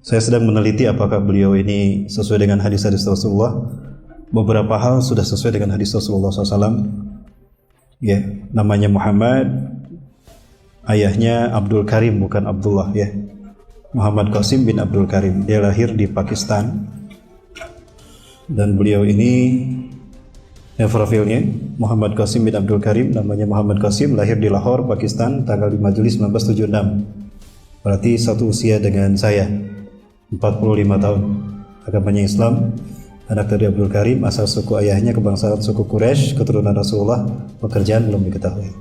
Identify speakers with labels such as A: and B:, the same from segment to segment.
A: Saya sedang meneliti apakah beliau ini sesuai dengan hadis-hadis Rasulullah. Beberapa hal sudah sesuai dengan hadis Rasulullah SAW. Ya, namanya Muhammad, ayahnya Abdul Karim bukan Abdullah ya. Muhammad Qasim bin Abdul Karim. Dia lahir di Pakistan. Dan beliau ini profilnya Muhammad Qasim bin Abdul Karim, namanya Muhammad Qasim, lahir di Lahore, Pakistan tanggal 5 Juli 1976. Berarti satu usia dengan saya, 45 tahun. Agamanya Islam, anak dari Abdul Karim, asal suku ayahnya kebangsaan suku Quraisy, keturunan Rasulullah, pekerjaan belum diketahui.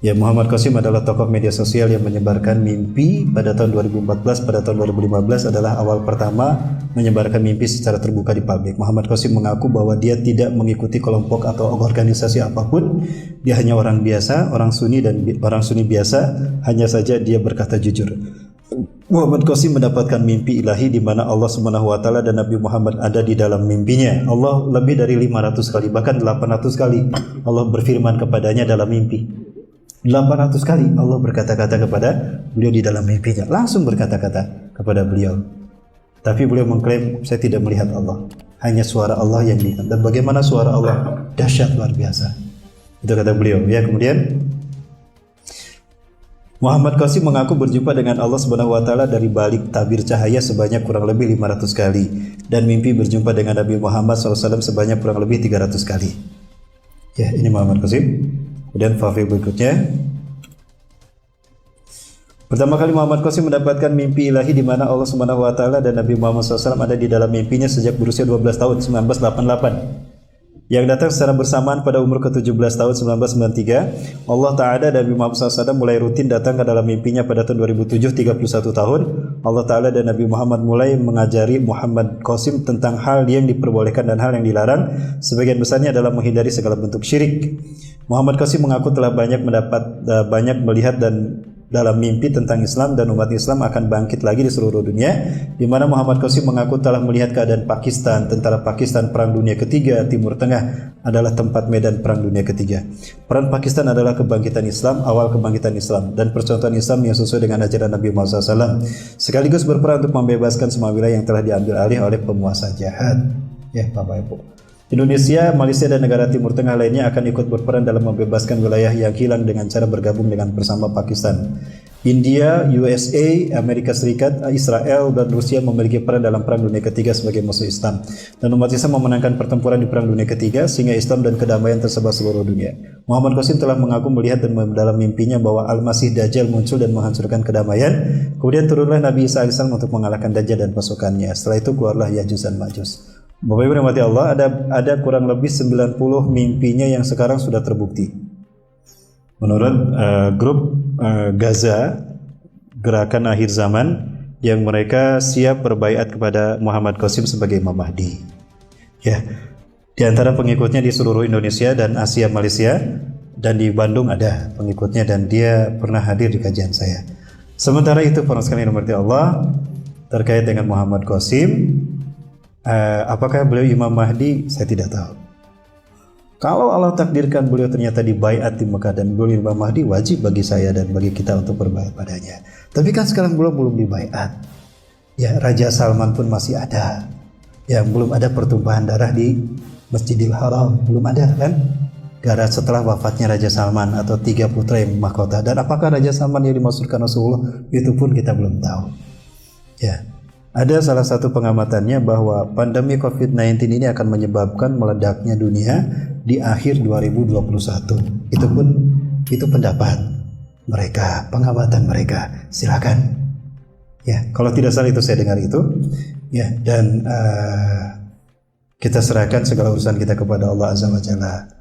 A: Ya, Muhammad Qasim adalah tokoh media sosial yang menyebarkan mimpi pada tahun 2014. Pada tahun 2015 adalah awal pertama menyebarkan mimpi secara terbuka di publik. Muhammad Qasim mengaku bahwa dia tidak mengikuti kelompok atau organisasi apapun. Dia hanya orang biasa, orang Sunni biasa. Hanya saja dia berkata jujur. Muhammad Qasim mendapatkan mimpi ilahi di mana Allah Subhanahu wa taala dan Nabi Muhammad ada di dalam mimpinya. Allah lebih dari 500 kali, bahkan 800 kali Allah berfirman kepadanya dalam mimpi. 800 kali Allah berkata-kata kepada beliau di dalam mimpinya, langsung berkata-kata kepada beliau. Tapi beliau mengklaim, saya tidak melihat Allah, hanya suara Allah yang didengar. Dan bagaimana suara Allah? Dahsyat, luar biasa. Itu kata beliau. Ya, kemudian Muhammad Qasim mengaku berjumpa dengan Allah Subhanahu wa taala dari balik tabir cahaya sebanyak kurang lebih 500 kali dan mimpi berjumpa dengan Nabi Muhammad SAW sebanyak kurang lebih 300 kali. Ya, ini Muhammad Qasim. Kemudian profil berikutnya. Pertama kali Muhammad Qasim mendapatkan mimpi ilahi di mana Allah Subhanahu wa taala dan Nabi Muhammad SAW ada di dalam mimpinya sejak berusia 12 tahun 1988. Yang datang secara bersamaan pada umur ke-17 tahun 1993. Allah Ta'ala dan Nabi Muhammad SAW mulai rutin datang ke dalam mimpinya pada tahun 2007, 31 tahun. Allah Ta'ala dan Nabi Muhammad mulai mengajari Muhammad Qasim tentang hal yang diperbolehkan dan hal yang dilarang. Sebagian besarnya adalah menghindari segala bentuk syirik. Muhammad Qasim mengaku telah banyak melihat dan dalam mimpi tentang Islam dan umat Islam akan bangkit lagi di seluruh dunia, di mana Muhammad Qasim mengaku telah melihat keadaan Pakistan, tentara Pakistan Perang Dunia Ketiga, Timur Tengah adalah tempat medan Perang Dunia Ketiga. Peran Pakistan adalah kebangkitan Islam, awal kebangkitan Islam dan percontohan Islam yang sesuai dengan ajaran Nabi Muhammad SAW, sekaligus berperan untuk membebaskan semua wilayah yang telah diambil alih oleh penguasa jahat. Ya, Bapak Ibu. Indonesia, Malaysia dan negara Timur Tengah lainnya akan ikut berperan dalam membebaskan wilayah yang hilang dengan cara bergabung dengan bersama Pakistan. India, USA, Amerika Serikat, Israel dan Rusia memiliki peran dalam Perang Dunia Ketiga sebagai musuh Islam. Dan umat Islam memenangkan pertempuran di Perang Dunia Ketiga sehingga Islam dan kedamaian tersebar seluruh dunia. Muhammad Qasim telah mengaku melihat dan dalam mimpinya bahwa Al-Masih Dajjal muncul dan menghancurkan kedamaian. Kemudian turunlah Nabi Isa AS untuk mengalahkan Dajjal dan pasukannya. Setelah itu keluarlah Yajuj dan Majuj. Bapak Ibu rahmati Allah, ada kurang lebih 90 mimpinya yang sekarang sudah terbukti. Menurut grup Gaza, Gerakan Akhir Zaman, yang mereka siap berbaiat kepada Muhammad Qasim sebagai Imam Mahdi. Ya, di antara pengikutnya di seluruh Indonesia dan Asia Malaysia, dan di Bandung ada pengikutnya dan dia pernah hadir di kajian saya. Sementara itu para sekalian rahmati Allah, terkait dengan Muhammad Qasim, apakah beliau Imam Mahdi? Saya tidak tahu. Kalau Allah takdirkan beliau ternyata dibaiat di Mekah dan beliau Imam Mahdi, wajib bagi saya dan bagi kita untuk berbaiat padanya. Tapi kan sekarang belum dibaiat. Ya, Raja Salman pun masih ada. Ya, belum ada pertumpahan darah di Masjidil Haram, belum ada kan? Gara setelah wafatnya Raja Salman atau 3 putra yang mahkota. Dan apakah Raja Salman yang dimaksudkan Rasulullah? Itu pun kita belum tahu. Ya. Ada salah satu pengamatannya bahwa pandemi COVID-19 ini akan menyebabkan meledaknya dunia di akhir 2021. Itu pendapat mereka, pengamatan mereka. Silakan. Ya, kalau tidak salah itu saya dengar itu. Ya, dan kita serahkan segala urusan kita kepada Allah Azza wa Jalla.